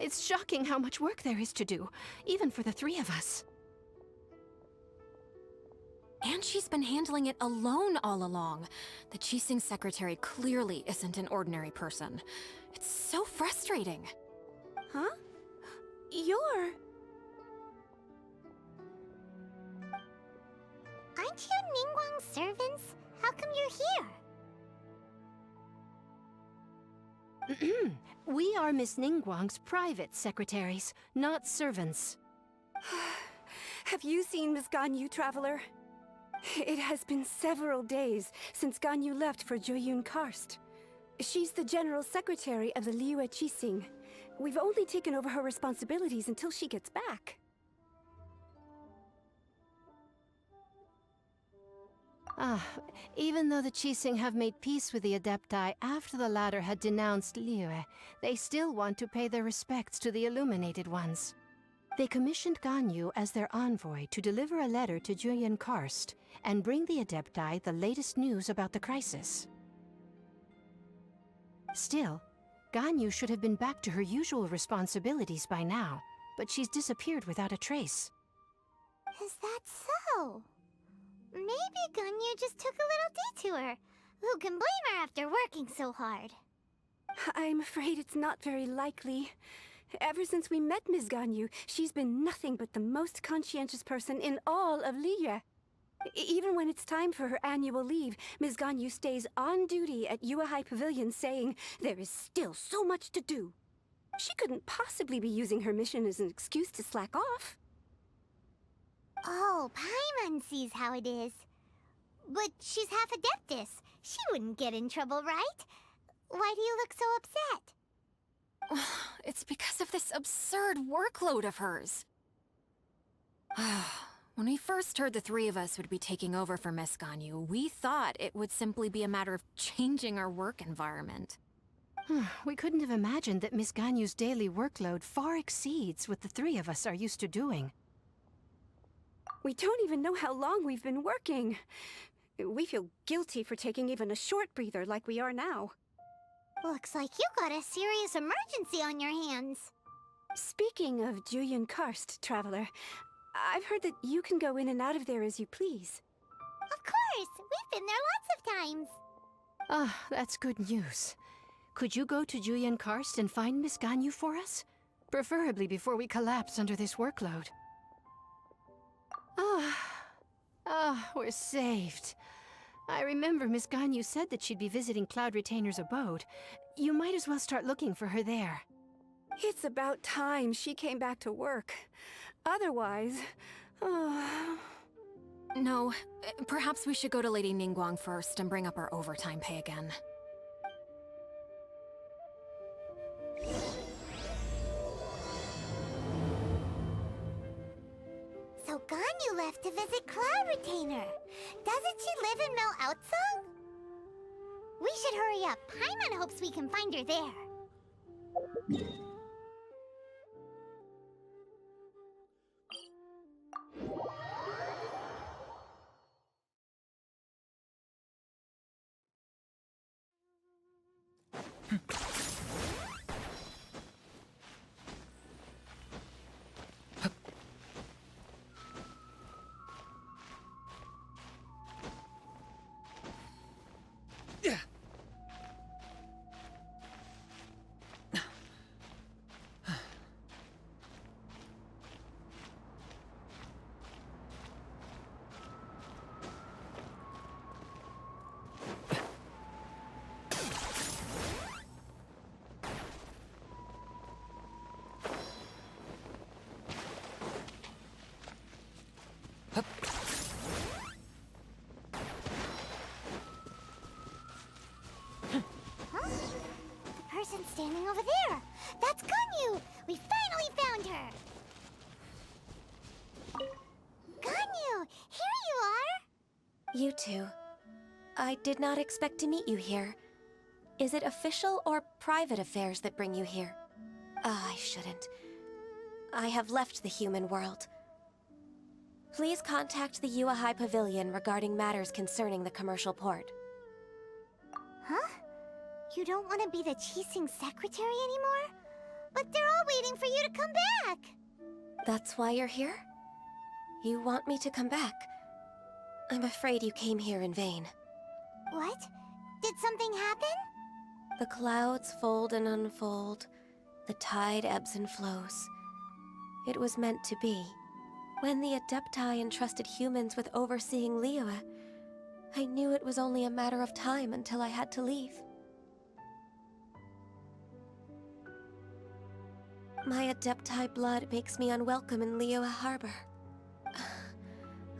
It's shocking how much work there is to do, even for the three of us. And she's been handling it alone all along. The Qixing secretary clearly isn't an ordinary person. It's so frustrating. Huh? You're... Aren't you Ningguang's servants? How come you're here? We are Miss Ningguang's private secretaries, not servants. Have you seen Miss Ganyu, Traveler? It has been several days since Ganyu left for Jueyun Karst. She's the general secretary of the Liyue Qixing. We've only taken over her responsibilities until she gets back. Even though the Qixing have made peace with the Adepti after the latter had denounced Liyue, they still want to pay their respects to the Illuminated Ones. They commissioned Ganyu as their envoy to deliver a letter to Jueyun Karst and bring the Adepti the latest news about the crisis. Still, Ganyu should have been back to her usual responsibilities by now, but she's disappeared without a trace. Is that so? Maybe Ganyu just took a little detour. Who can blame her after working so hard? I'm afraid it's not very likely. Ever since we met Ms. Ganyu, she's been nothing but the most conscientious person in all of Liyue. Even when it's time for her annual leave, Ms. Ganyu stays on duty at Yue High Pavilion saying there is still so much to do. She couldn't possibly be using her mission as an excuse to slack off. Oh, Paimon sees how it is. But she's half Adeptus. She wouldn't get in trouble, right? Why do you look so upset? It's because of this absurd workload of hers. When we first heard the three of us would be taking over for Miss Ganyu, we thought it would simply be a matter of changing our work environment. We couldn't have imagined that Miss Ganyu's daily workload far exceeds what the three of us are used to doing. We don't even know how long we've been working. We feel guilty for taking even a short breather like we are now. Looks like you got a serious emergency on your hands. Speaking of Jueyun Karst, Traveler, I've heard that you can go in and out of there as you please. Of course! We've been there lots of times. That's good news. Could you go to Jueyun Karst and find Miss Ganyu for us? Preferably before we collapse under this workload. We're saved. I remember Miss Ganyu said that she'd be visiting Cloud Retainer's abode. You might as well start looking for her there. It's about time she came back to work. Otherwise... No, perhaps we should go to Lady Ningguang first and bring up our overtime pay again. So Ganyu left to visit Cloud Retainer. Doesn't she live in Mel Outsung? We should hurry up. Paimon hopes we can find her there. Person standing over there! That's Ganyu! We finally found her! Ganyu! Here you are! You two. I did not expect to meet you here. Is it official or private affairs that bring you here? I shouldn't. I have left the human world. Please contact the Yue High Pavilion regarding matters concerning the commercial port. Huh? You don't want to be the Qixing secretary anymore? But they're all waiting for you to come back. That's why you're here? You want me to come back? I'm afraid you came here in vain. What? Did something happen? The clouds fold and unfold. The tide ebbs and flows. It was meant to be. When the Adepti entrusted humans with overseeing Liyue, I knew it was only a matter of time until I had to leave. My Adepti blood makes me unwelcome in Liyue Harbor.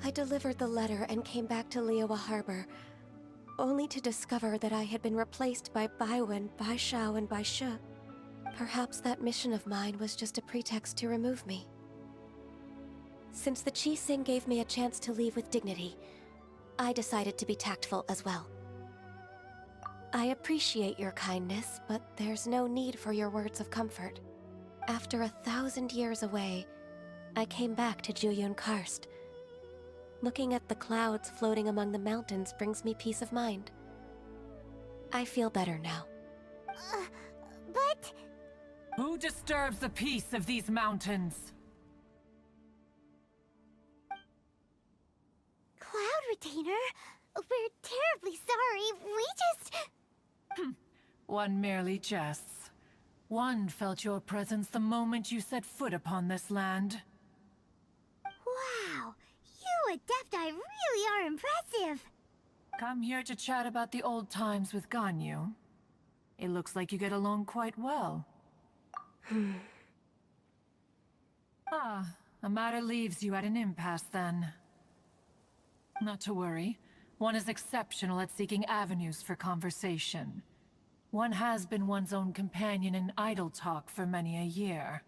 I delivered the letter and came back to Liyue Harbor, only to discover that I had been replaced by Baiwen, Baishao, and Baishu. Perhaps that mission of mine was just a pretext to remove me. Since the Qixing gave me a chance to leave with dignity, I decided to be tactful as well. I appreciate your kindness, but there's no need for your words of comfort. After 1,000 years away, I came back to Jueyun Karst. Looking at the clouds floating among the mountains brings me peace of mind. I feel better now. But... Who disturbs the peace of these mountains? Cloud Retainer, we're terribly sorry. We just... One merely jests. One felt your presence the moment you set foot upon this land. Wow, you Adepti really are impressive. Come here to chat about the old times with Ganyu. It looks like you get along quite well. A matter leaves you at an impasse then. Not to worry. One is exceptional at seeking avenues for conversation. One has been one's own companion in idle talk for many a year.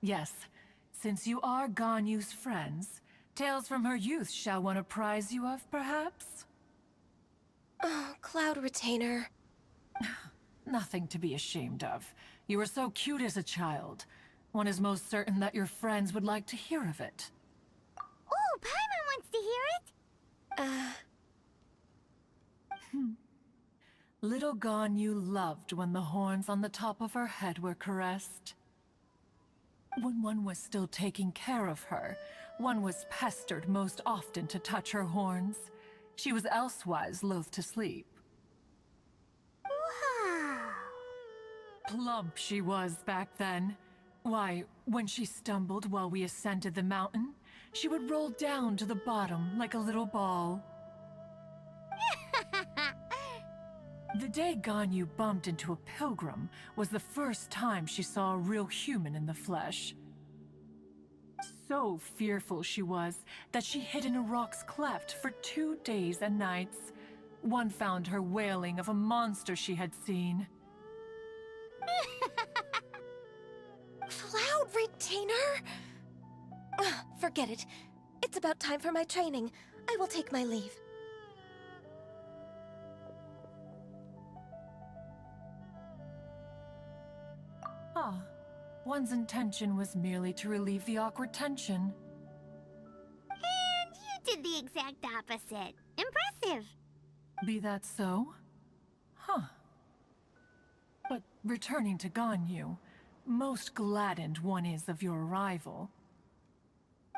Yes. Since you are Ganyu's friends, tales from her youth shall one apprise you of, perhaps? Oh, Cloud Retainer. Nothing to be ashamed of. You were so cute as a child. One is most certain that your friends would like to hear of it. Oh, Paimon wants to hear it. Little Ganyu loved when the horns on the top of her head were caressed. When one was still taking care of her, one was pestered most often to touch her horns. She was elsewise loath to sleep. Wow. Plump she was back then. Why, when she stumbled while we ascended the mountain, she would roll down to the bottom like a little ball. The day Ganyu bumped into a pilgrim was the first time she saw a real human in the flesh. So fearful she was that she hid in a rock's cleft for 2 days and nights. One found her wailing of a monster she had seen. Cloud Retainer? Forget it. It's about time for my training. I will take my leave. One's intention was merely to relieve the awkward tension. And you did the exact opposite. Impressive. Be that so? But returning to Ganyu, most gladdened one is of your arrival.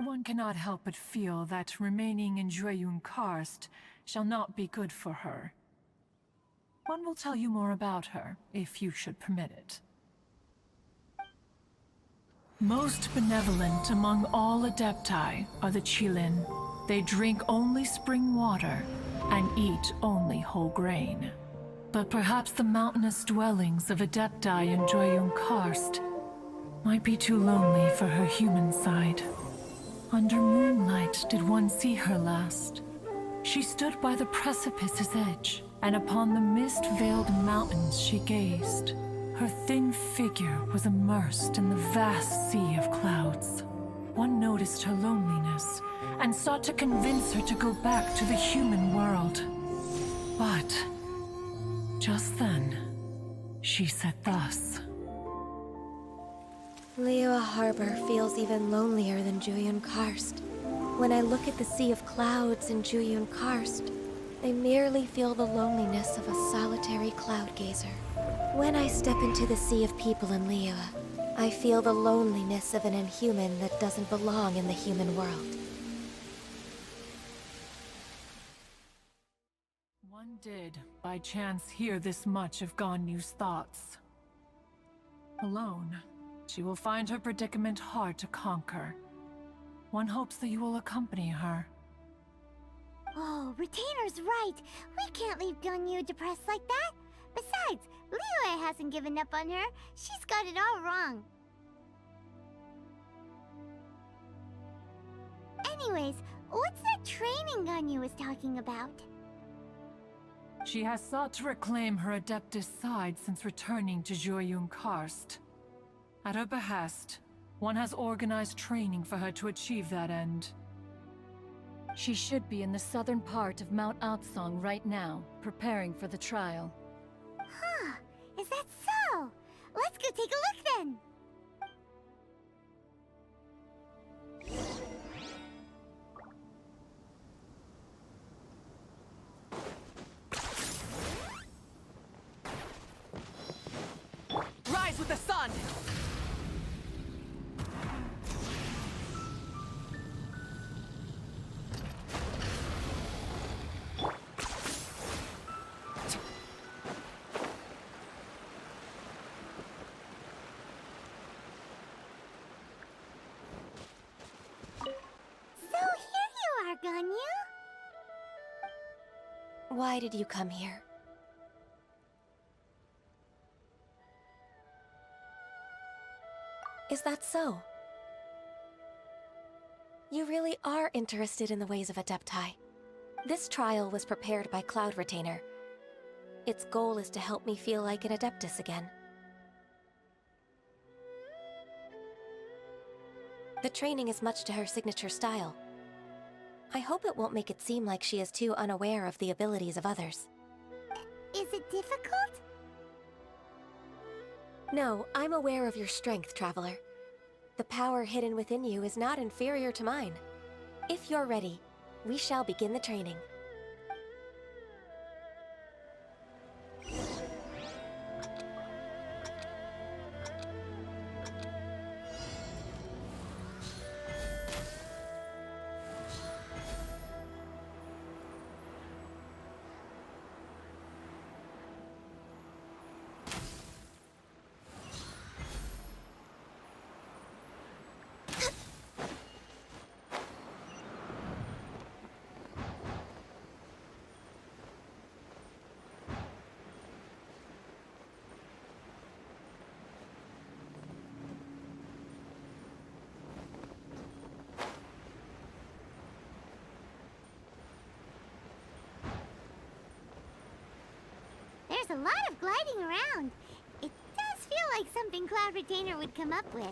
One cannot help but feel that remaining in Jueyun Karst shall not be good for her. One will tell you more about her, if you should permit it. Most benevolent among all Adepti are the Qilin. They drink only spring water and eat only whole grain. But perhaps the mountainous dwellings of Adepti in Jueyun Karst might be too lonely for her human side. Under moonlight did one see her last. She stood by the precipice's edge, and upon the mist-veiled mountains she gazed. Her thin figure was immersed in the vast sea of clouds. One noticed her loneliness, and sought to convince her to go back to the human world. But just then, she said thus. Liyue Harbor feels even lonelier than Jueyun Karst. When I look at the sea of clouds in Jueyun Karst, I merely feel the loneliness of a solitary cloud gazer. When I step into the sea of people in Liyue, I feel the loneliness of an inhuman that doesn't belong in the human world. One did, by chance, hear this much of Ganyu's thoughts. Alone, she will find her predicament hard to conquer. One hopes that you will accompany her. Oh, Retainer's right. We can't leave Ganyu depressed like that. Besides, Liyue hasn't given up on her. She's got it all wrong. Anyways, what's that training Ganyu was talking about? She has sought to reclaim her Adeptus side since returning to Jueyun Karst. At her behest, one has organized training for her to achieve that end. She should be in the southern part of Mount Aotsong right now, preparing for the trial. Huh, is that so? Let's go take a look then! Rise with the sun! Ganyu? Why did you come here? Is that so? You really are interested in the ways of Adepti. This trial was prepared by Cloud Retainer. Its goal is to help me feel like an Adeptus again. The training is much to her signature style. I hope it won't make it seem like she is too unaware of the abilities of others. Is it difficult? No, I'm aware of your strength, Traveler. The power hidden within you is not inferior to mine. If you're ready, we shall begin the training. There's a lot of gliding around. It does feel like something Cloud Retainer would come up with.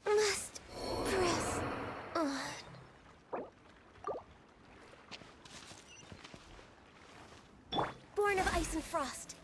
Must press on. Born of ice and frost.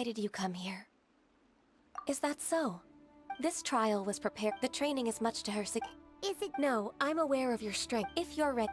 why did you come here? Is that so? This trial was prepared. The training is much to her Is it? No, I'm aware of your strength. If you're ready.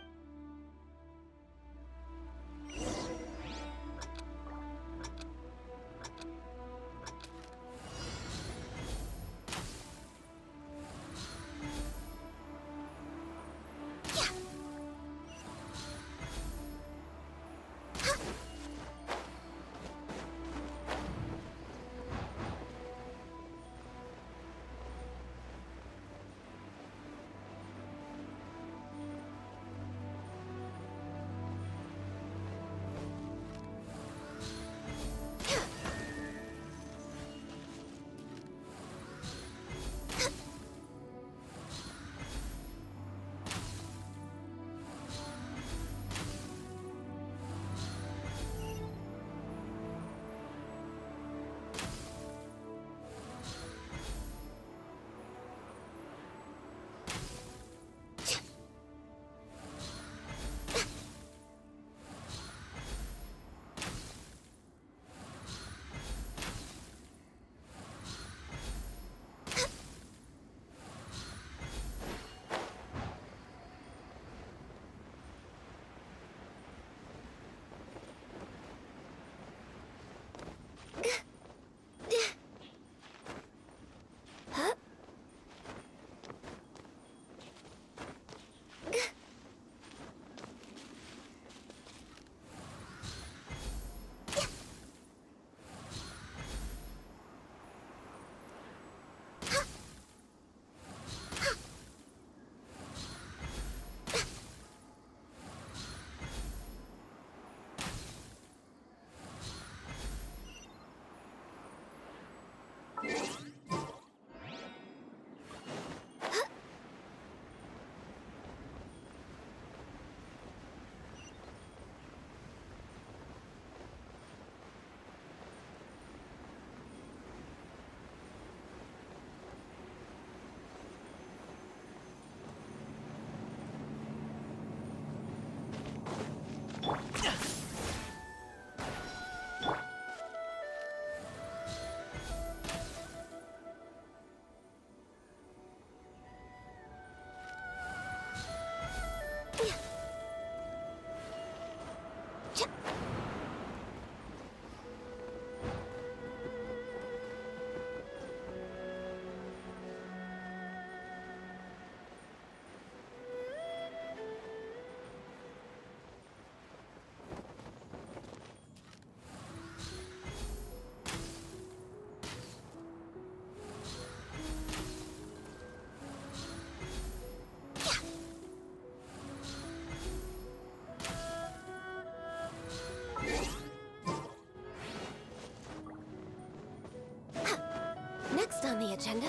Next on the agenda.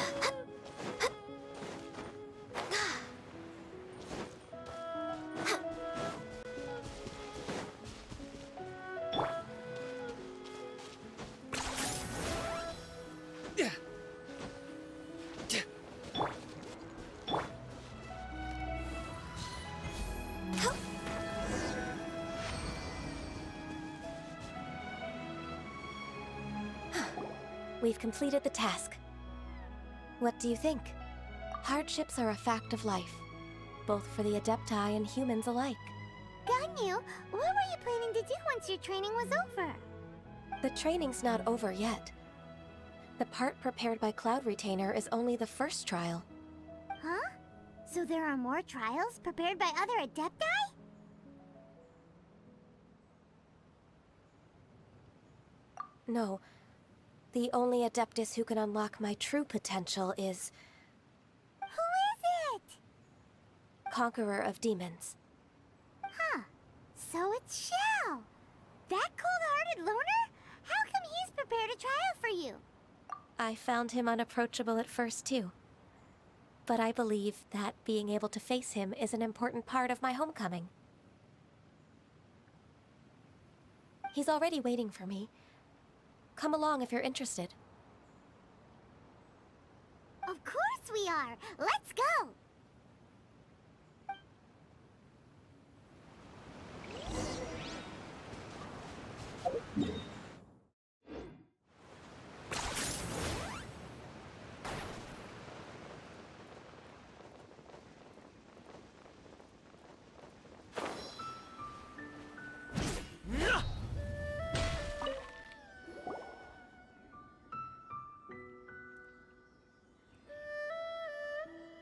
We've completed the task. What do you think? Hardships are a fact of life, both for the Adepti and humans alike. Ganyu, what were you planning to do once your training was over? The training's not over yet. The part prepared by Cloud Retainer is only the first trial. Huh? So there are more trials prepared by other Adepti? No. The only Adeptus who can unlock my true potential is... Who is it? Conqueror of Demons. Huh. So it's Shell. That cold-hearted loner? How come he's prepared a trial for you? I found him unapproachable at first, too. But I believe that being able to face him is an important part of my homecoming. He's already waiting for me. Come along if you're interested. Of course we are! Let's go!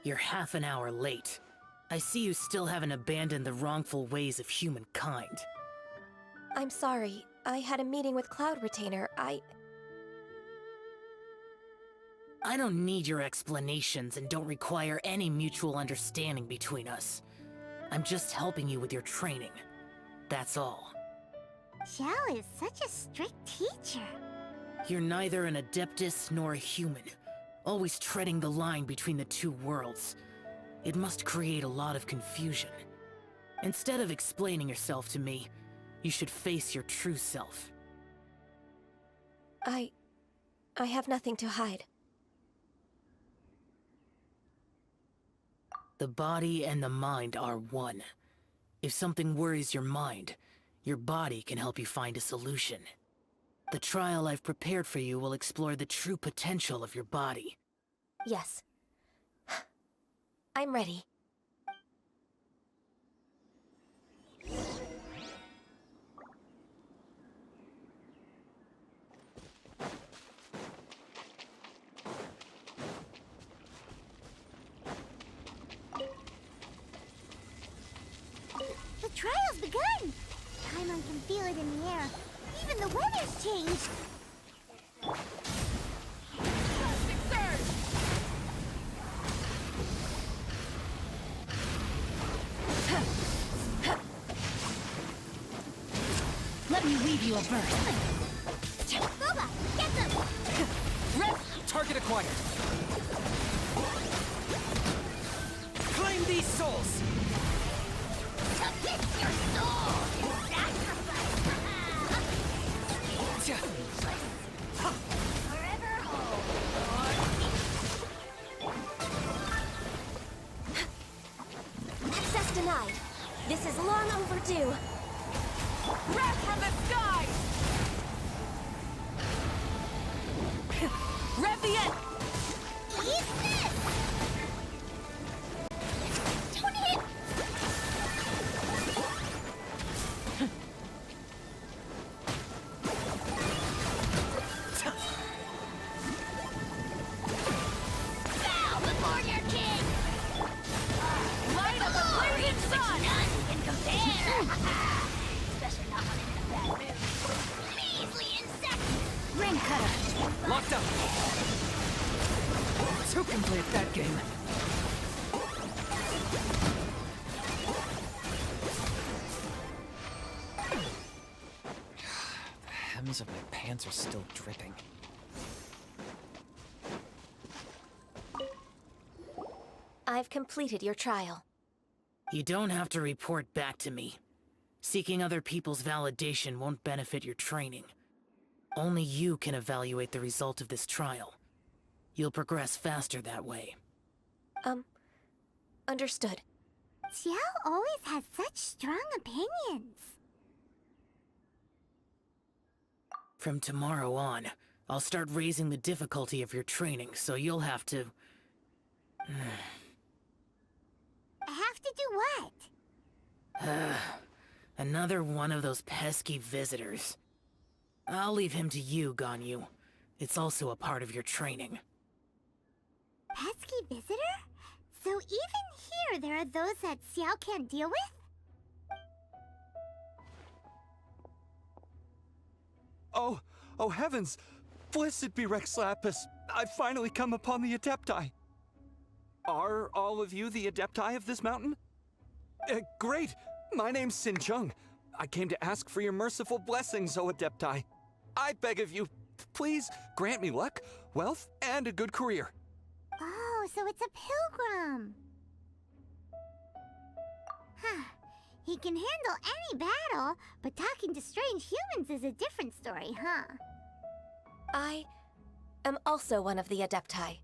You're half an hour late. I see you still haven't abandoned the wrongful ways of humankind. I'm sorry. I had a meeting with Cloud Retainer. I don't need your explanations and don't require any mutual understanding between us. I'm just helping you with your training. That's all. Xiao is such a strict teacher. You're neither an Adeptus nor a human, always treading the line between the two worlds. It must create a lot of confusion. Instead of explaining yourself to me, you should face your true self. I have nothing to hide. The body and the mind are one. If something worries your mind, your body can help you find a solution. The trial I've prepared for you will explore the true potential of your body. Yes. I'm ready. The trial's begun! Paimon can feel it in the air. Even the weather's changed! Let me weave you a verse. Boba, get them! Target acquired. Claim these souls! Get your soul! Sacrifice! Forever Access denied. This is long overdue. Wrath from the sky! Rev the end! Eat this! Don't hit! Bow before your king! Light of the blazing sun! None can compare! Especially not when I'm in a bad mood. Measly insect! Ring cutter. Locked up! Who can play that game? The hems of my pants are still dripping. I've completed your trial. You don't have to report back to me. Seeking other people's validation won't benefit your training. Only you can evaluate the result of this trial. You'll progress faster that way. Understood. Xiao always has such strong opinions. From tomorrow on, I'll start raising the difficulty of your training, so you'll have to... Have to do what? Another one of those pesky visitors. I'll leave him to you, Ganyu. It's also a part of your training. Pesky visitor? So even here there are those that Xiao can't deal with? Oh heavens! Blessed be Rex Lapis! I've finally come upon the Adepti! Are all of you the Adepti of this mountain? Great! My name's Sin Chung. I came to ask for your merciful blessings, O Adepti. I beg of you, please grant me luck, wealth, and a good career. Oh, so it's a pilgrim. Huh. He can handle any battle, but talking to strange humans is a different story, huh? I am also one of the Adepti.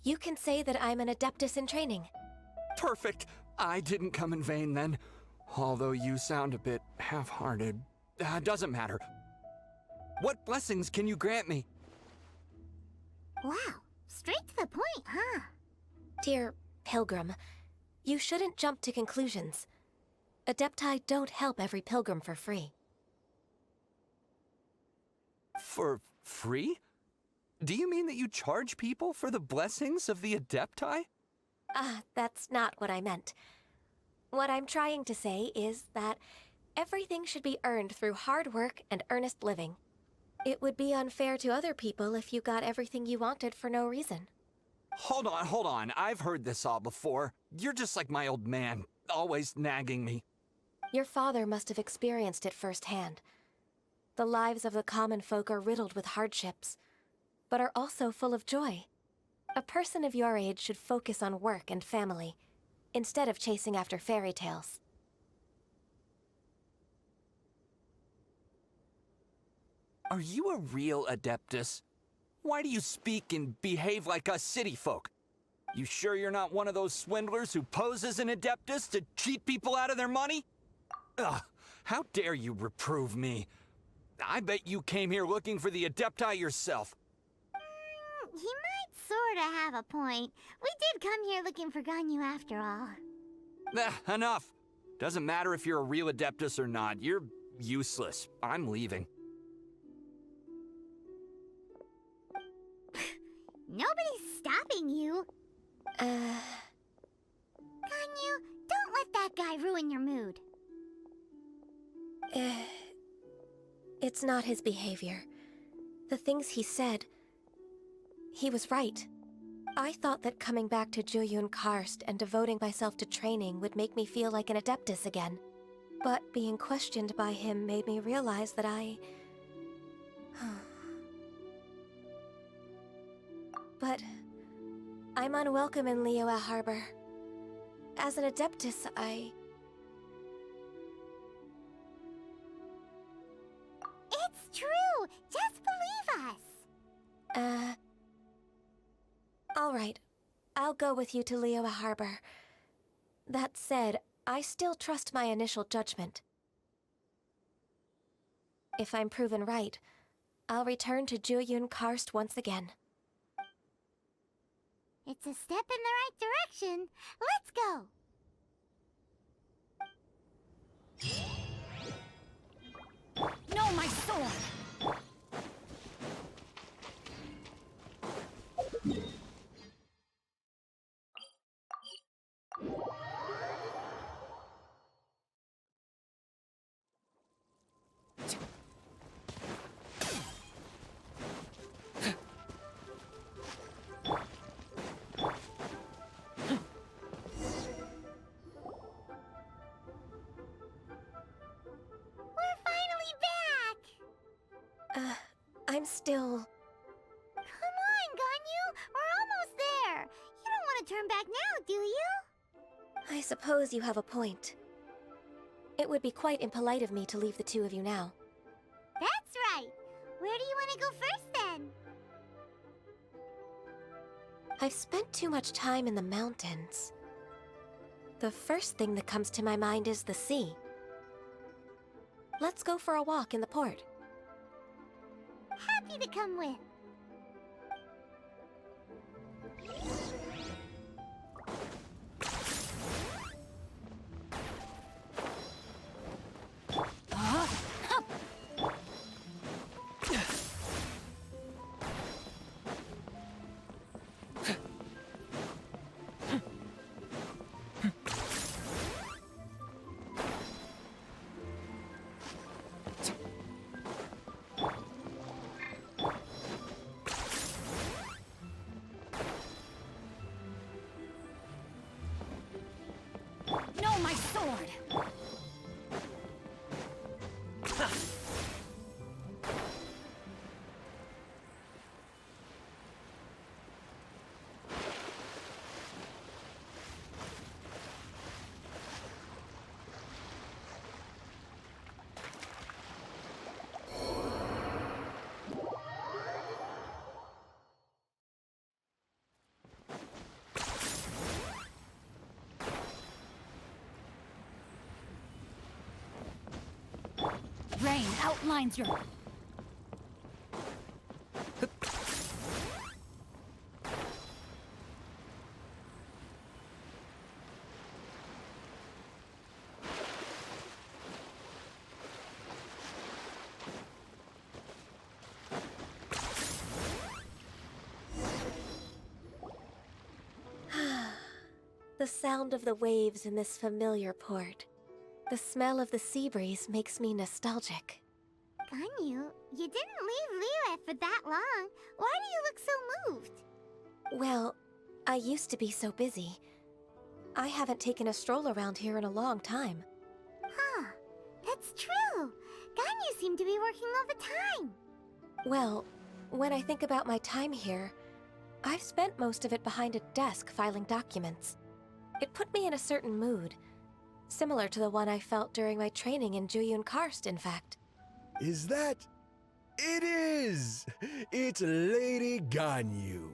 You can say that I'm an Adeptus in training. Perfect! I didn't come in vain then. Although you sound a bit half-hearted. Doesn't matter. What blessings can you grant me? Wow, straight to the point, huh? Dear Pilgrim, you shouldn't jump to conclusions. Adepti don't help every pilgrim for free. For free? Do you mean that you charge people for the blessings of the Adepti? That's not what I meant. What I'm trying to say is that everything should be earned through hard work and earnest living. It would be unfair to other people if you got everything you wanted for no reason. Hold on. I've heard this all before. You're just like my old man, always nagging me. Your father must have experienced it firsthand. The lives of the common folk are riddled with hardships, but are also full of joy. A person of your age should focus on work and family, instead of chasing after fairy tales. Are you a real Adeptus? Why do you speak and behave like us city folk? You sure you're not one of those swindlers who pose as an Adeptus to cheat people out of their money? Ugh, how dare you reprove me? I bet you came here looking for the Adepti yourself. He might sorta have a point. We did come here looking for Ganyu after all. Enough. Doesn't matter if you're a real Adeptus or not. You're useless. I'm leaving. Nobody's stopping you. Ganyu, don't let that guy ruin your mood. It's not his behavior. The things he said... He was right. I thought that coming back to Jueyun Karst and devoting myself to training would make me feel like an Adeptus again. But being questioned by him made me realize that But I'm unwelcome in Liyue Harbor. As an Adeptus, It's true! Just believe us! All right. I'll go with you to Liyue Harbor. That said, I still trust my initial judgment. If I'm proven right, I'll return to Jueyun Karst once again. It's a step in the right direction. Let's go! No, my sword! I'm still... Come on, Ganyu! We're almost there! You don't want to turn back now, do you? I suppose you have a point. It would be quite impolite of me to leave the two of you now. That's right! Where do you want to go first, then? I've spent too much time in the mountains. The first thing that comes to my mind is the sea. Let's go for a walk in the port. Happy to come with. No, my sword! Rain outlines your... The sound of the waves in this familiar port. The smell of the sea breeze makes me nostalgic. Ganyu, you didn't leave Liyue for that long. Why do you look so moved? Well, I used to be so busy. I haven't taken a stroll around here in a long time. Huh, that's true. Ganyu seemed to be working all the time. Well, when I think about my time here, I've spent most of it behind a desk filing documents. It put me in a certain mood, similar to the one I felt during my training in Juyun Karst, in fact. Is that... It is! It's Lady Ganyu.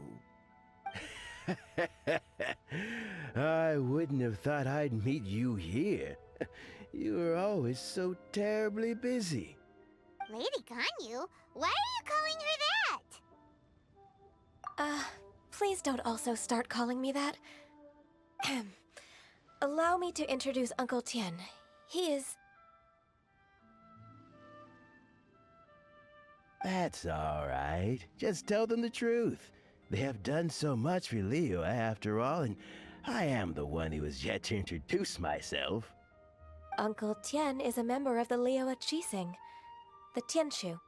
I wouldn't have thought I'd meet you here. You were always so terribly busy. Lady Ganyu? Why are you calling her that? Please don't also start calling me that. Allow me to introduce Uncle Tien. He is... That's all right. Just tell them the truth. They have done so much for Liyue after all, and I am the one who has yet to introduce myself. Uncle Tien is a member of the Liyue Qixing, the Tianshu.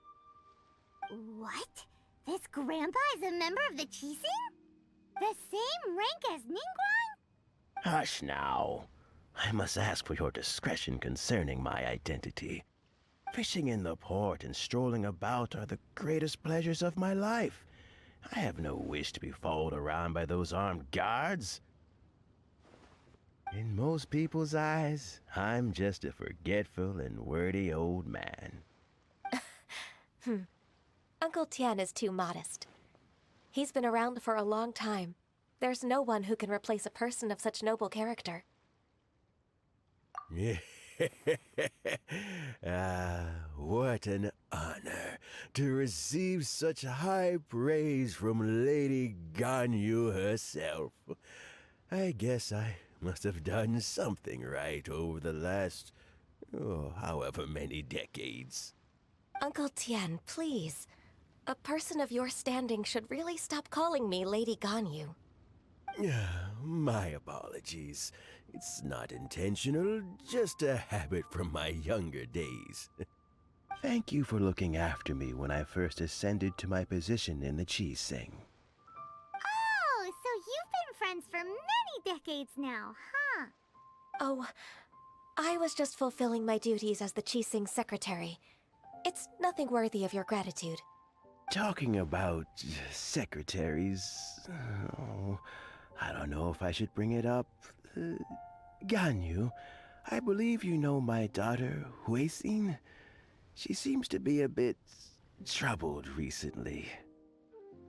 What? This grandpa is a member of the Qixing? The same rank as Ningguang? Hush now. I must ask for your discretion concerning my identity. Fishing in the port and strolling about are the greatest pleasures of my life. I have no wish to be followed around by those armed guards. In most people's eyes, I'm just a forgetful and wordy old man. Uncle Tien is too modest. He's been around for a long time. There's no one who can replace a person of such noble character. What an honor to receive such high praise from Lady Ganyu herself. I guess I must have done something right over the last, however many decades. Uncle Tien, please. A person of your standing should really stop calling me Lady Ganyu. My apologies. It's not intentional, just a habit from my younger days. Thank you for looking after me when I first ascended to my position in the Qixing. Oh, so you've been friends for many decades now, huh? Oh, I was just fulfilling my duties as the Qixing secretary. It's nothing worthy of your gratitude. Talking about secretaries... I don't know if I should bring it up. Ganyu, I believe you know my daughter, Huixin. She seems to be a bit troubled recently.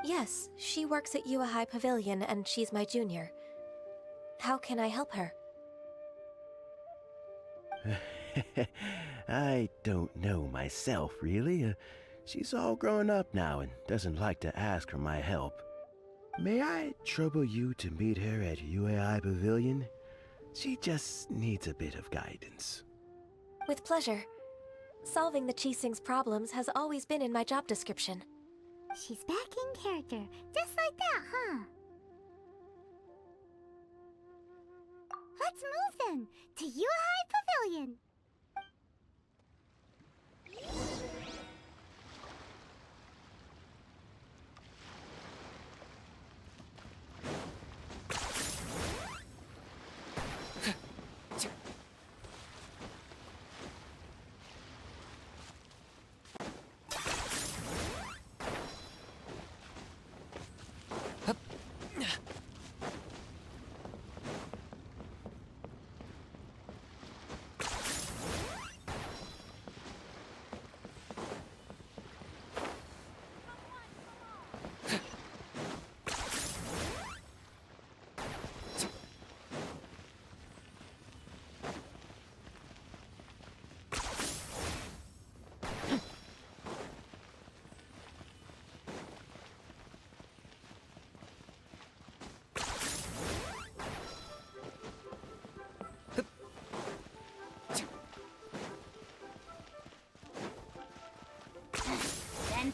Yes, she works at Yua High Pavilion and she's my junior. How can I help her? I don't know myself, really. She's all grown up now and doesn't like to ask for my help. May I trouble you to meet her at UAI Pavilion? She just needs a bit of guidance. With pleasure. Solving the Qixing's problems has always been in my job description. She's back in character, just like that, huh? Let's move then, to UAI Pavilion!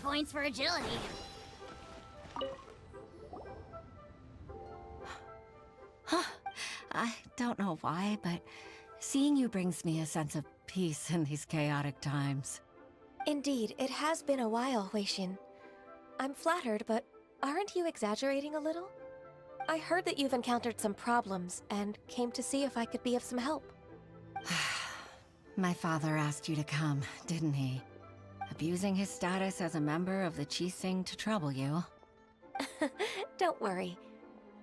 Points for agility. I don't know why, but seeing you brings me a sense of peace in these chaotic times. Indeed, it has been a while, Huixin. I'm flattered, but aren't you exaggerating a little? I heard that you've encountered some problems and came to see if I could be of some help. My father asked you to come, didn't he? Abusing his status as a member of the Qixing to trouble you. Don't worry.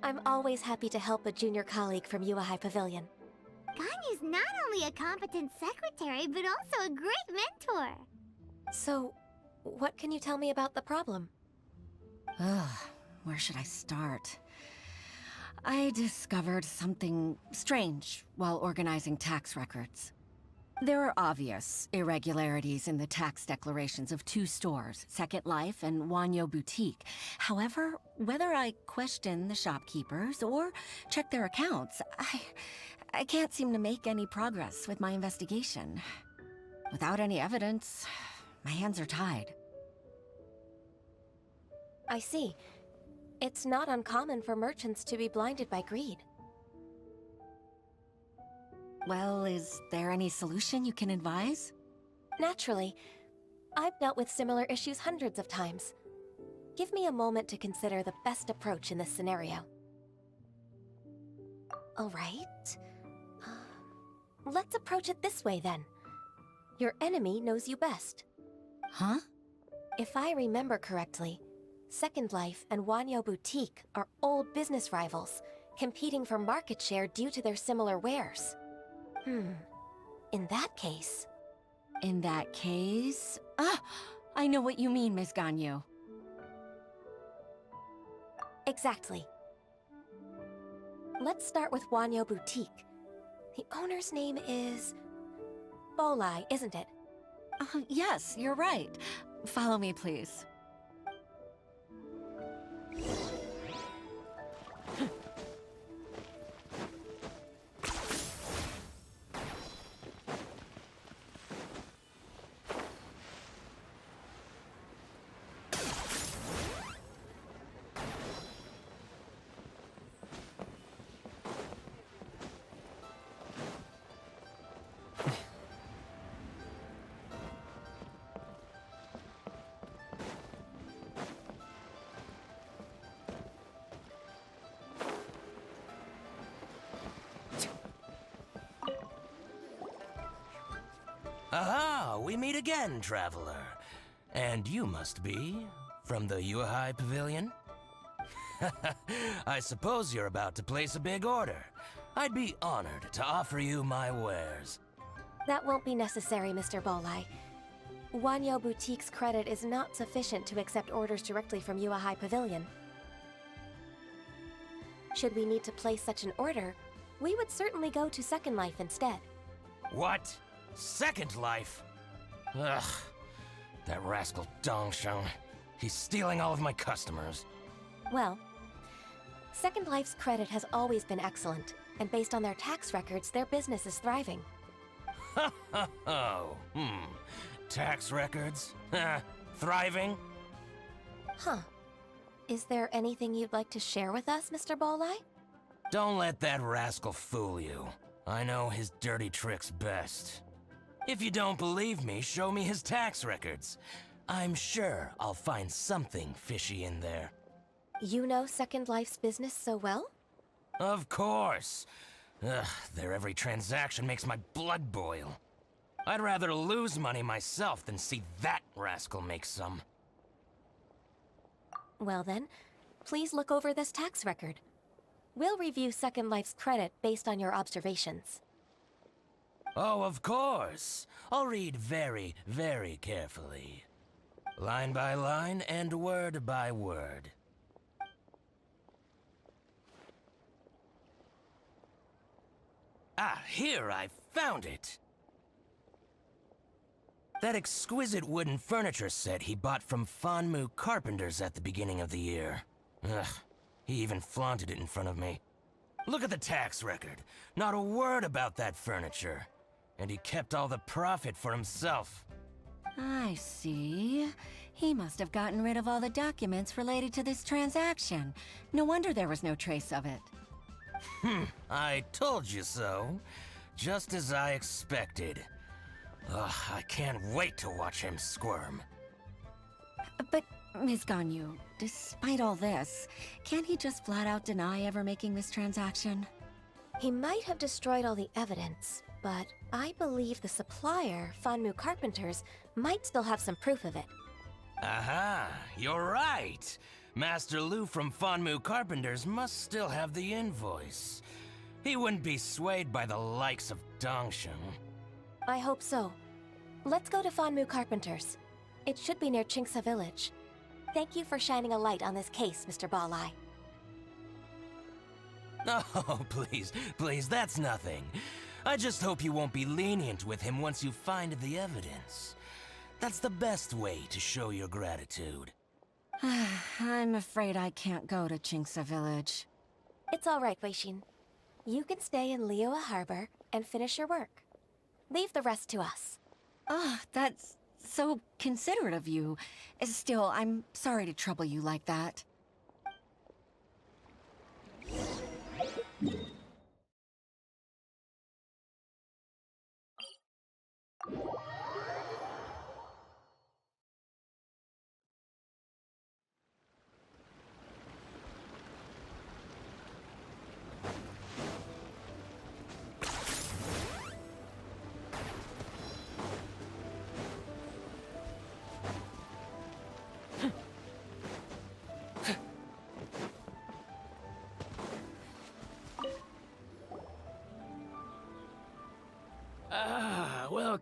I'm always happy to help a junior colleague from Yuehai Pavilion. Ganyu's not only a competent secretary, but also a great mentor. So, what can you tell me about the problem? Ugh, where should I start? I discovered something strange while organizing tax records. There are obvious irregularities in the tax declarations of two stores, Second Life and Wanyo Boutique. However, whether I question the shopkeepers or check their accounts, I can't seem to make any progress with my investigation. Without any evidence, my hands are tied. I see. It's not uncommon for merchants to be blinded by greed. Well, is there any solution you can advise? Naturally. I've dealt with similar issues hundreds of times. Give me a moment to consider the best approach in this scenario. All right. Let's approach it this way, then. Your enemy knows you best. Huh? If I remember correctly, Second Life and Wanyo Boutique are old business rivals, competing for market share due to their similar wares. In that case... In that case... Ah! I know what you mean, Miss Ganyu. Exactly. Let's start with Wanyo Boutique. The owner's name is... Bolai, isn't it? Yes, you're right. Follow me, please. Aha! We meet again, traveler. And you must be from the Yuehai Pavilion? I suppose you're about to place a big order. I'd be honored to offer you my wares. That won't be necessary, Mr. Bolai. Wanyo Boutique's credit is not sufficient to accept orders directly from Yuehai Pavilion. Should we need to place such an order, we would certainly go to Second Life instead. What? Second Life? Ugh. That rascal Dongsheng. He's stealing all of my customers. Well, Second Life's credit has always been excellent, and based on their tax records, their business is thriving. Tax records? Thriving? Huh. Is there anything you'd like to share with us, Mr. Bolai? Don't let that rascal fool you. I know his dirty tricks best. If you don't believe me, show me his tax records. I'm sure I'll find something fishy in there. You know Second Life's business so well? Of course. Ugh, their every transaction makes my blood boil. I'd rather lose money myself than see that rascal make some. Well then, please look over this tax record. We'll review Second Life's credit based on your observations. Oh, of course. I'll read very, very carefully. Line by line and word by word. Ah, here, I found it! That exquisite wooden furniture set he bought from Fanmu Carpenters at the beginning of the year. Ugh, he even flaunted it in front of me. Look at the tax record. Not a word about that furniture. And he kept all the profit for himself. I see. He must have gotten rid of all the documents related to this transaction. No wonder there was no trace of it. I told you so. Just as I expected. Ugh, I can't wait to watch him squirm. But, Ms. Ganyu, despite all this, can't he just flat out deny ever making this transaction? He might have destroyed all the evidence, but I believe the supplier, Fanmu Carpenters, might still have some proof of it. Aha, you're right. Master Lu from Fanmu Carpenters must still have the invoice. He wouldn't be swayed by the likes of Dongshin. I hope so. Let's go to Fanmu Carpenters. It should be near Chingsa Village. Thank you for shining a light on this case, Mr. Balai. Oh, please, that's nothing. I just hope you won't be lenient with him once you find the evidence. That's the best way to show your gratitude. I'm afraid I can't go to Chingsa Village. It's all right, Weishin. You can stay in Liyue Harbor and finish your work. Leave the rest to us. Ah, that's so considerate of you. Still, I'm sorry to trouble you like that.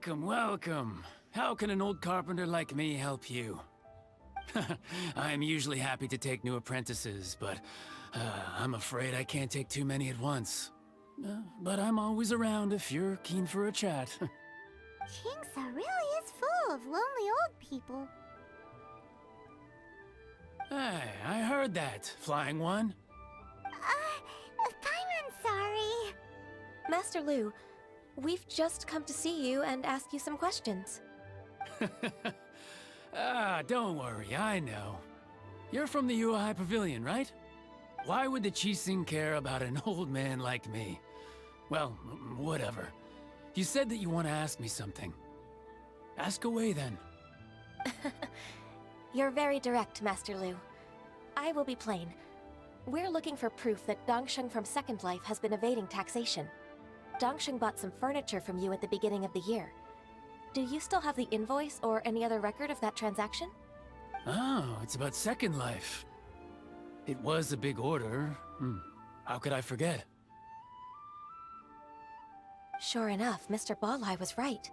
Welcome. How can an old carpenter like me help you? I'm usually happy to take new apprentices, but I'm afraid I can't take too many at once. But I'm always around if you're keen for a chat. Chingsa really is full of lonely old people. Hey, I heard that, Flying One. Paimon's sorry. Master Lu, we've just come to see you and ask you some questions. Don't worry, I know. You're from the Yuehai Pavilion, right? Why would the Qixing care about an old man like me? Well, whatever. You said that you want to ask me something. Ask away, then. You're very direct, Master Lu. I will be plain. We're looking for proof that Dongshin from Second Life has been evading taxation. Dongshin bought some furniture from you at the beginning of the year. Do you still have the invoice or any other record of that transaction? Oh, it's about Second Life. It was a big order. How could I forget? Sure enough, Mr. Balai was right.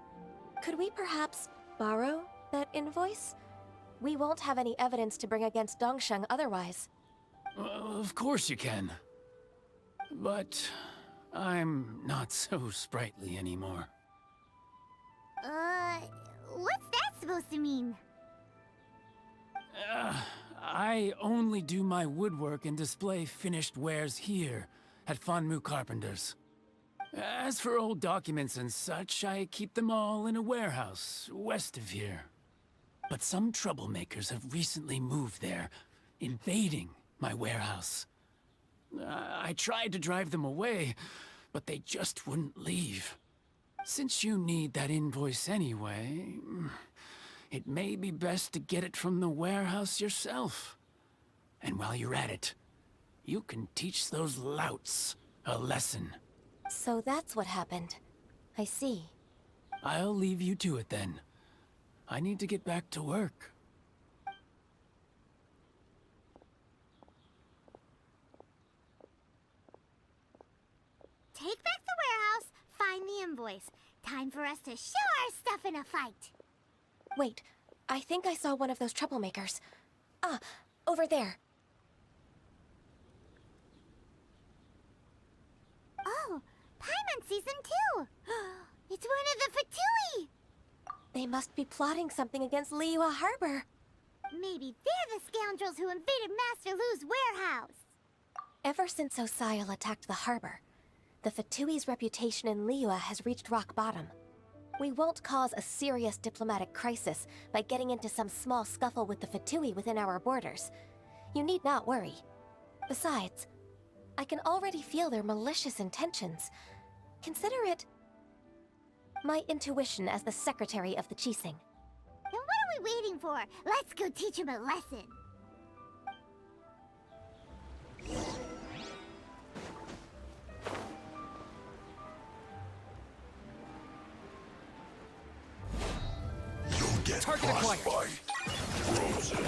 Could we perhaps borrow that invoice? We won't have any evidence to bring against Dongshin otherwise. Of course you can. But I'm not so sprightly anymore. What's that supposed to mean? I only do my woodwork and display finished wares here at Fanmu Carpenters. As for old documents and such, I keep them all in a warehouse west of here. But some troublemakers have recently moved there, invading my warehouse. I tried to drive them away, but they just wouldn't leave. Since you need that invoice anyway, it may be best to get it from the warehouse yourself. And while you're at it, you can teach those louts a lesson. So that's what happened. I see. I'll leave you to it then. I need to get back to work. Take back the warehouse, find the invoice. Time for us to show our stuff in a fight. Wait, I think I saw one of those troublemakers. Ah, over there. Oh, Paimon sees them too. It's one of the Fatui. They must be plotting something against Liyue Harbor. Maybe they're the scoundrels who invaded Master Lu's warehouse. Ever since Osial attacked the harbor, the Fatui's reputation in Liyue has reached rock bottom. We won't cause a serious diplomatic crisis by getting into some small scuffle with the Fatui within our borders. You need not worry. Besides, I can already feel their malicious intentions. Consider it my intuition as the secretary of the Qixing. Then what are we waiting for? Let's go teach him a lesson. You'll get Target acquired. Frozen.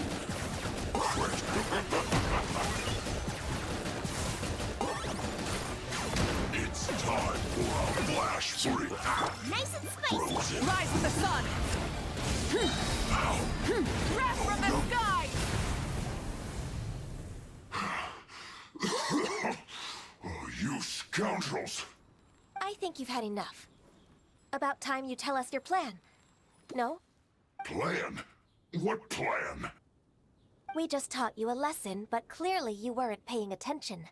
It's time for a flash freak. Nice and spicy. Frozen. Rise with the sun! Breath from the sky! Oh, you scoundrels! I think you've had enough. About time you tell us your plan. No? Plan? What plan? We just taught you a lesson, but clearly you weren't paying attention.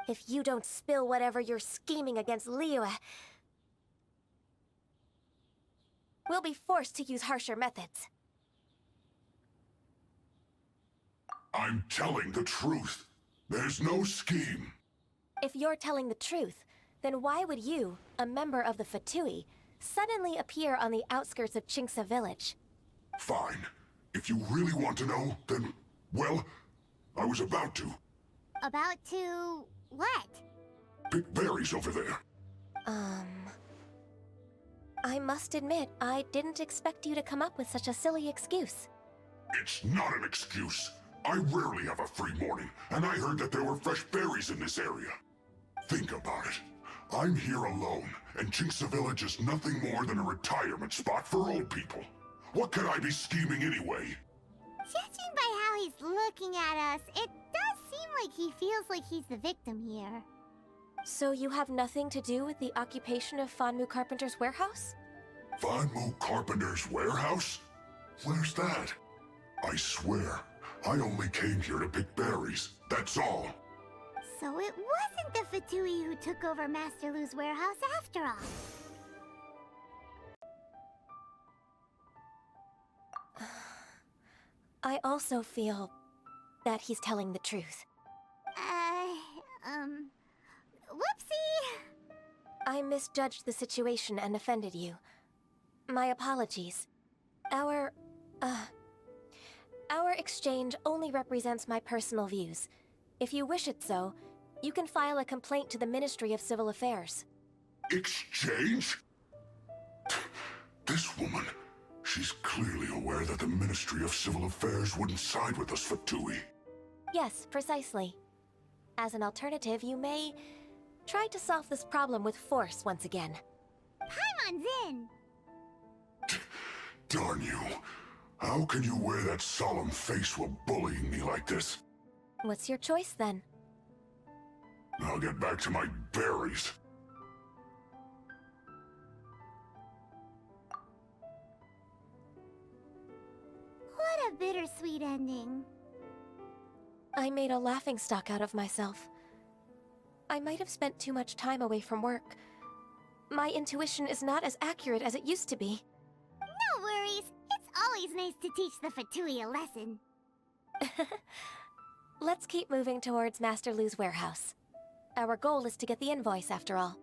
If you don't spill whatever you're scheming against Liyue, we'll be forced to use harsher methods. I'm telling the truth. There's no scheme. If you're telling the truth, then why would you, a member of the Fatui, suddenly appear on the outskirts of Qingce village? Fine. If you really want to know, then, well, I was about to. About to... what? Pick berries over there. I must admit, I didn't expect you to come up with such a silly excuse. It's not an excuse. I rarely have a free morning, and I heard that there were fresh berries in this area. Think about it. I'm here alone, and Qingce Village is nothing more than a retirement spot for old people. What could I be scheming anyway? Judging by how he's looking at us, it does seem like he feels like he's the victim here. So you have nothing to do with the occupation of Fanmu Carpenter's warehouse? Fanmu Carpenter's warehouse? Where's that? I swear, I only came here to pick berries, that's all. So it wasn't the Fatui who took over Master Lu's warehouse after all. I also feel that he's telling the truth. Whoopsie! I misjudged the situation and offended you. My apologies. Our exchange only represents my personal views. If you wish it so, you can file a complaint to the Ministry of Civil Affairs. Exchange? This woman, she's clearly aware that the Ministry of Civil Affairs wouldn't side with us, Fatui. Yes, precisely. As an alternative, you may try to solve this problem with force once again. Paimon's in! Darn you. How can you wear that solemn face while bullying me like this? What's your choice, then? I'll get back to my berries. What a bittersweet ending. I made a laughingstock out of myself. I might have spent too much time away from work. My intuition is not as accurate as it used to be. No worries. It's always nice to teach the Fatui a lesson. Let's keep moving towards Master Lu's warehouse. Our goal is to get the invoice, after all.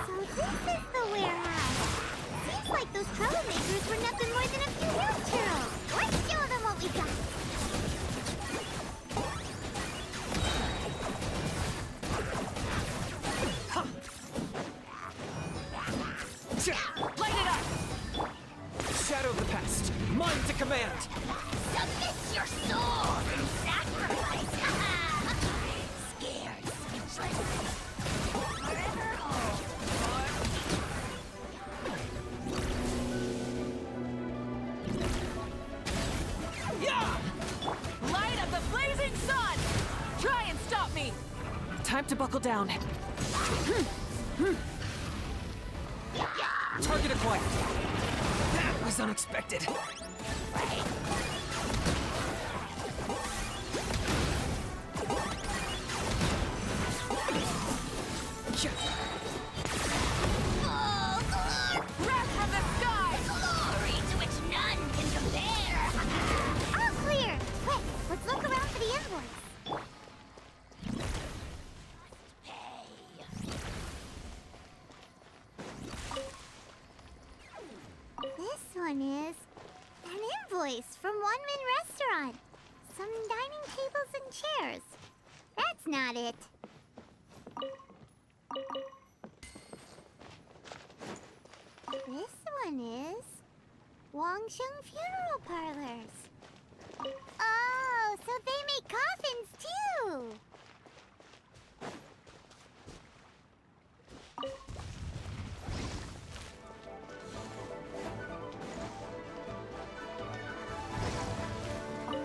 So this is the warehouse. Seems like those troublemakers were nothing more than a few hill churls. Let's show them what we got. Light it up! Shadow of the past, mine to command! Submit your soul and sacrifice! Scared, speechless. Forever hold. Yeah! Light of the blazing sun! Try and stop Time to buckle down. Target acquired. That was unexpected. Wrath from the sky! Glory to which none can compare! All clear! Quick, let's look around for the invoice. This one is an invoice from One Min Restaurant. Some dining tables and chairs. That's not it. This one is Wangsheng Funeral Parlors. Oh, so they make coffins too.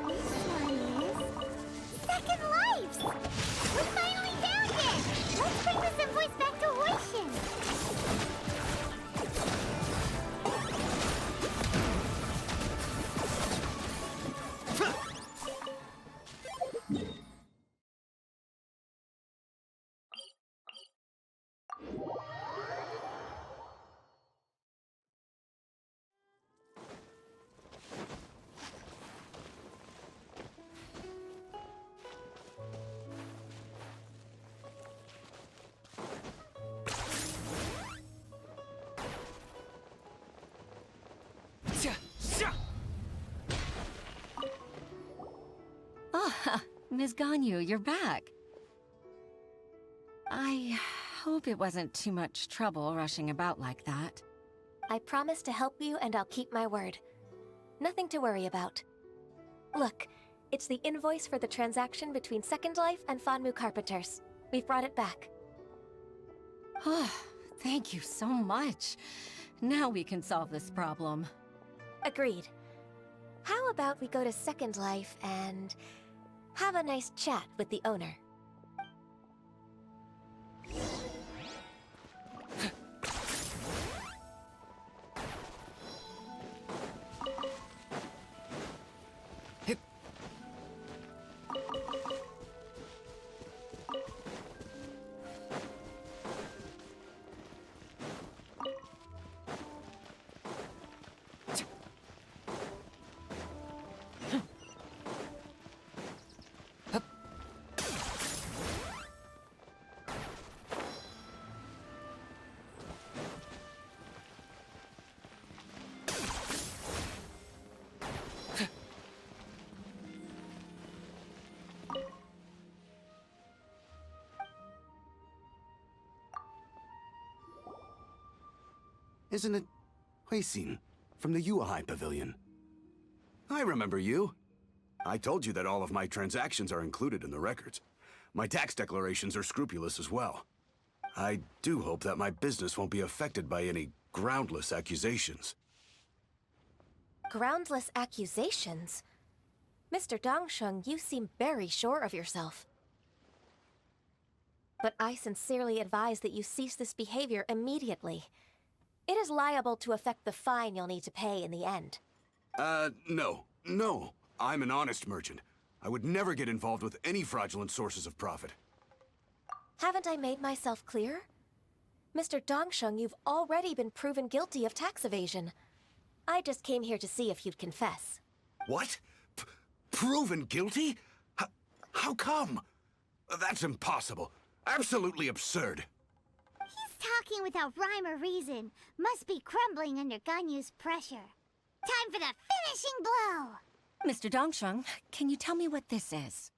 This one is Second Lives. We finally found it. Let's bring this invoice back to Hoishin. Ah, Ms. Ganyu, you're back. I hope it wasn't too much trouble rushing about like that. I promise to help you and I'll keep my word. Nothing to worry about. Look, it's the invoice for the transaction between Second Life and Fanmu Carpenters. We've brought it back. Oh, thank you so much. Now we can solve this problem. Agreed. How about we go to Second Life and have a nice chat with the owner? Isn't it Huixin from the Yuehai Pavilion? I remember you. I told you that all of my transactions are included in the records. My tax declarations are scrupulous as well. I do hope that my business won't be affected by any groundless accusations. Groundless accusations? Mr. Dongsheng, you seem very sure of yourself. But I sincerely advise that you cease this behavior immediately. It is liable to affect the fine you'll need to pay in the end. No. I'm an honest merchant. I would never get involved with any fraudulent sources of profit. Haven't I made myself clear? Mr. Dongsheng, you've already been proven guilty of tax evasion. I just came here to see if you'd confess. What? Proven guilty? How come? That's impossible. Absolutely absurd. He's talking without rhyme or reason. Must be crumbling under Ganyu's pressure. Time for the finishing blow! Mr. Dongsheng, can you tell me what this is?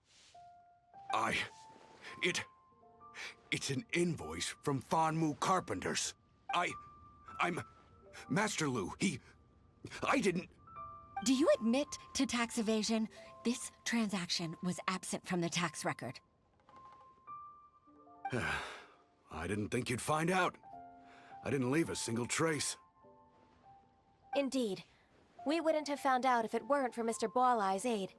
It's an invoice from Fanmu Carpenters. I'm Master Lu. I didn't... Do you admit to tax evasion? This transaction was absent from the tax record. I didn't think you'd find out. I didn't leave a single trace. Indeed. We wouldn't have found out if it weren't for Mr. Boalai's aid.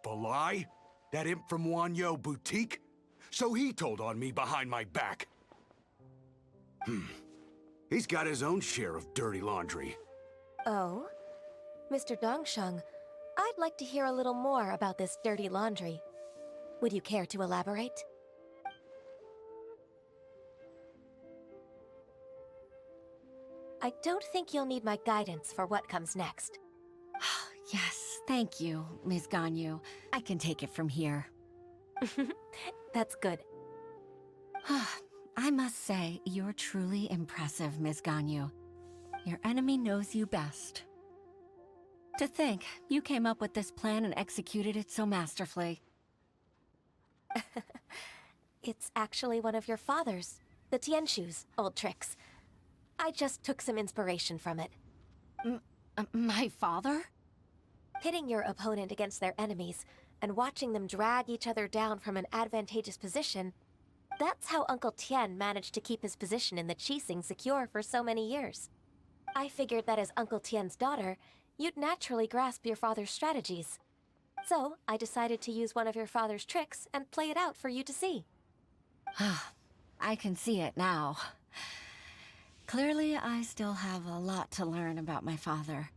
Balai? That imp from Wanyo Boutique? So he told on me behind my back. He's got his own share of dirty laundry. Oh? Mr. Dongsheng, I'd like to hear a little more about this dirty laundry. Would you care to elaborate? I don't think you'll need my guidance for what comes next. Yes, thank you, Ms. Ganyu. I can take it from here. That's good. I must say, you're truly impressive, Ms. Ganyu. Your enemy knows you best. To think, you came up with this plan and executed it so masterfully. It's actually one of your father's, the Tianshu's, old tricks. I just took some inspiration from it. My father? Pitting your opponent against their enemies and watching them drag each other down from an advantageous position, that's how Uncle Tian managed to keep his position in the Qixing secure for so many years. I figured that as Uncle Tian's daughter, you'd naturally grasp your father's strategies. So, I decided to use one of your father's tricks and play it out for you to see. I can see it now. Clearly, I still have a lot to learn about my father.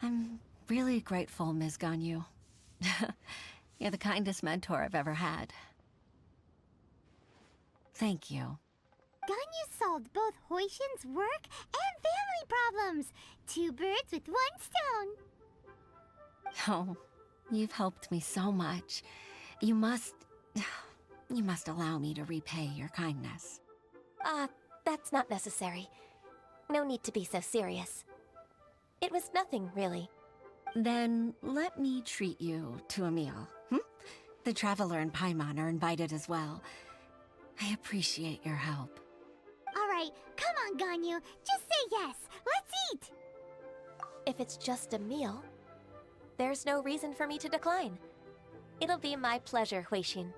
I'm really grateful, Ms. Ganyu. You're the kindest mentor I've ever had. Thank you. Ganyu solved both Huixin's work and family problems. 2 birds with 1 stone. Oh, you've helped me so much. You must allow me to repay your kindness. That's not necessary. No need to be so serious. It was nothing, really. Then let me treat you to a meal. The Traveler and Paimon are invited as well. I appreciate your help. Alright, come on, Ganyu. Just say yes. Let's eat! If it's just a meal, there's no reason for me to decline. It'll be my pleasure, Huixin.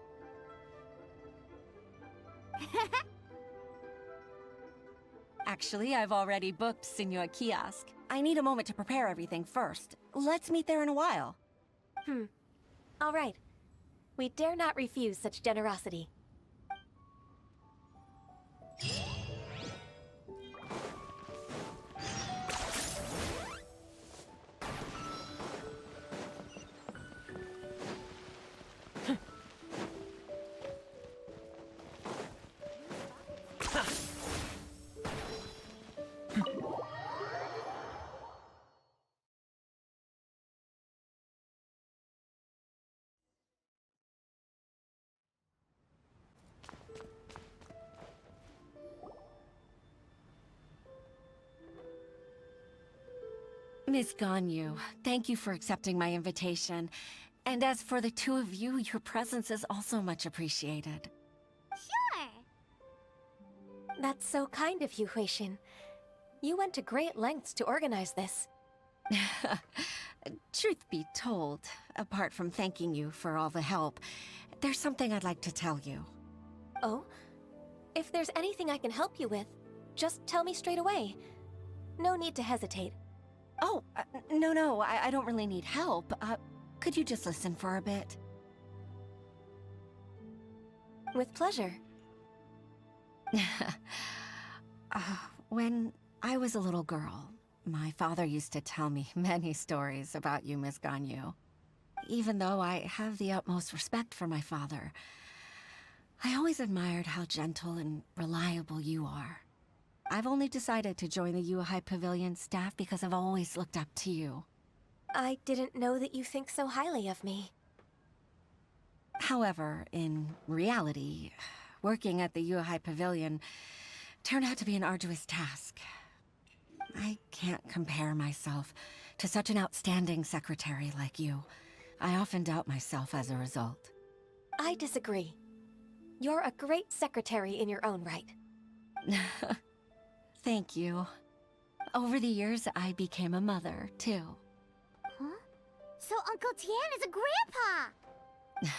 Actually, I've already booked Senor Kiosk. I need a moment to prepare everything first. Let's meet there in a while. All right. We dare not refuse such generosity. Miss Ganyu, thank you for accepting my invitation. And as for the two of you, your presence is also much appreciated. Sure. That's so kind of you, Huixin. You went to great lengths to organize this. Truth be told, apart from thanking you for all the help, there's something I'd like to tell you. Oh? If there's anything I can help you with, just tell me straight away. No need to hesitate. Oh, no, I don't really need help. Could you just listen for a bit? With pleasure. When I was a little girl, my father used to tell me many stories about you, Miss Ganyu. Even though I have the utmost respect for my father, I always admired how gentle and reliable you are. I've only decided to join the Yuehai Pavilion staff because I've always looked up to you. I didn't know that you think so highly of me. However, in reality, working at the Yuehai Pavilion turned out to be an arduous task. I can't compare myself to such an outstanding secretary like you. I often doubt myself as a result. I disagree. You're a great secretary in your own right. Thank you. Over the years, I became a mother, too. Huh? So Uncle Tian is a grandpa!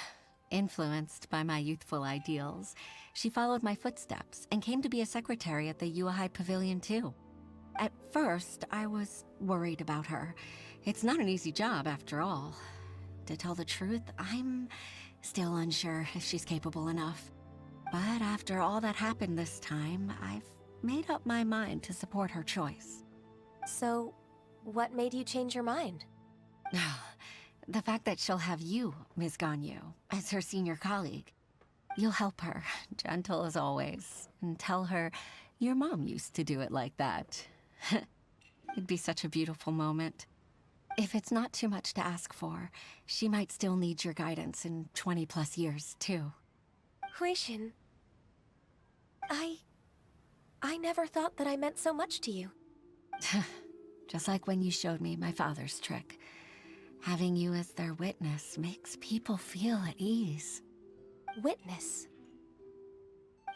Influenced by my youthful ideals, she followed my footsteps and came to be a secretary at the Yuehai Pavilion, too. At first, I was worried about her. It's not an easy job, after all. To tell the truth, I'm Still unsure if she's capable enough. But after all that happened this time, I've made up my mind to support her choice. So, what made you change your mind? The fact that she'll have you, Ms. Ganyu, as her senior colleague. You'll help her, gentle as always, and tell her your mom used to do it like that. It'd be such a beautiful moment. If it's not too much to ask for, she might still need your guidance in 20+ years, too. Huixin, I never thought that I meant so much to you. Just like when you showed me my father's trick. Having you as their witness makes people feel at ease. Witness?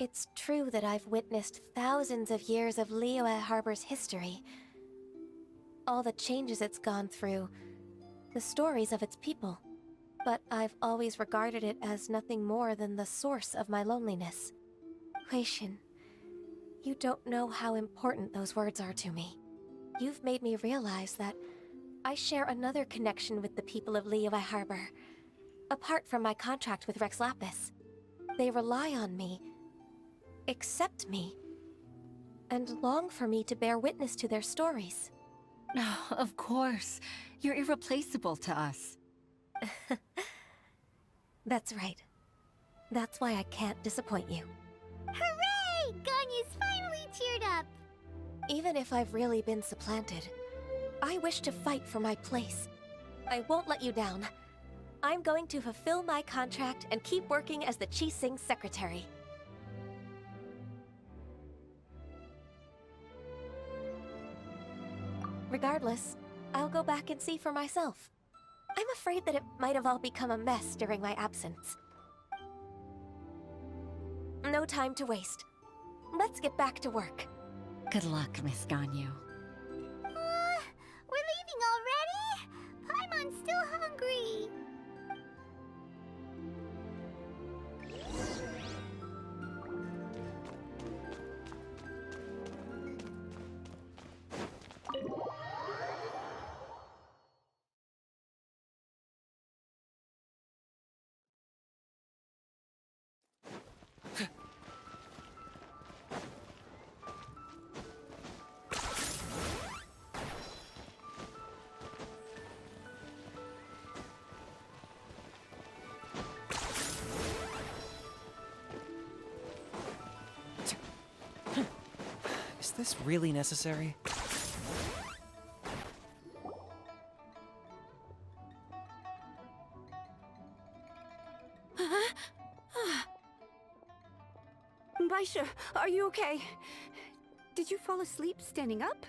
It's true that I've witnessed thousands of years of Liyue Harbor's history. All the changes it's gone through, the stories of its people. But I've always regarded it as nothing more than the source of my loneliness. Huixin, you don't know how important those words are to me. You've made me realize that I share another connection with the people of Liyue Harbor. Apart from my contract with Rex Lapis, they rely on me, accept me, and long for me to bear witness to their stories. No, of course. You're irreplaceable to us. That's right. That's why I can't disappoint you. Hooray! Ganyu's finally cheered up! Even if I've really been supplanted, I wish to fight for my place. I won't let you down. I'm going to fulfill my contract and keep working as the Qixing secretary. Regardless, I'll go back and see for myself. I'm afraid that it might have all become a mess during my absence. No time to waste. Let's get back to work. Good luck, Miss Ganyu. We're leaving already? Paimon's still hungry. Is this really necessary? Baisha, are you okay? Did you fall asleep standing up?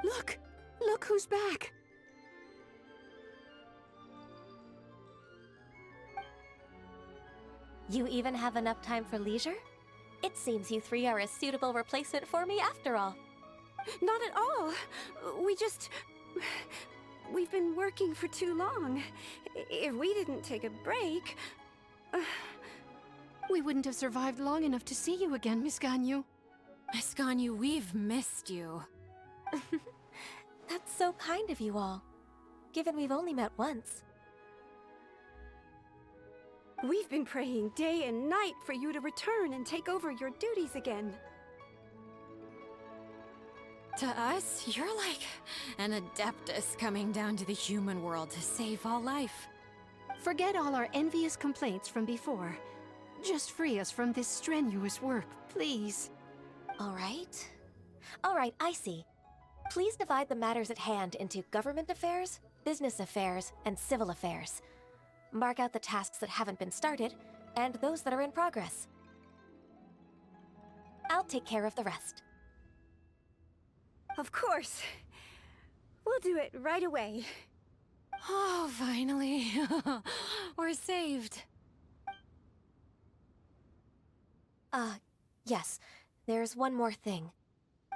Look! Look who's back! You even have enough time for leisure? It seems you three are a suitable replacement for me after all. Not at all. We've been working for too long. If we didn't take a break... We wouldn't have survived long enough to see you again, Miss Ganyu. Miss Ganyu, we've missed you. That's so kind of you all, given we've only met once. We've been praying day and night for you to return and take over your duties again. To us, you're like an adeptus coming down to the human world to save all life. Forget all our envious complaints from before. Just free us from this strenuous work, please. All right, I see. Please divide the matters at hand into government affairs, business affairs, and civil affairs. Mark out the tasks that haven't been started, and those that are in progress. I'll take care of the rest. Of course. We'll do it right away. Oh, finally. We're saved. Yes. There's one more thing.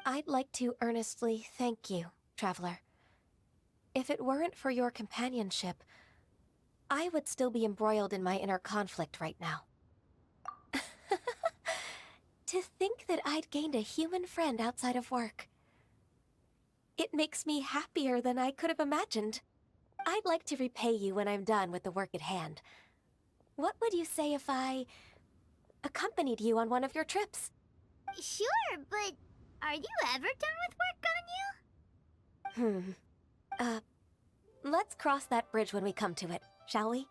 I'd like to earnestly thank you, Traveler. If it weren't for your companionship, I would still be embroiled in my inner conflict right now. To think that I'd gained a human friend outside of work. It makes me happier than I could have imagined. I'd like to repay you when I'm done with the work at hand. What would you say if I accompanied you on one of your trips? Sure, but are you ever done with work, Ganyu? Let's cross that bridge when we come to it, shall we?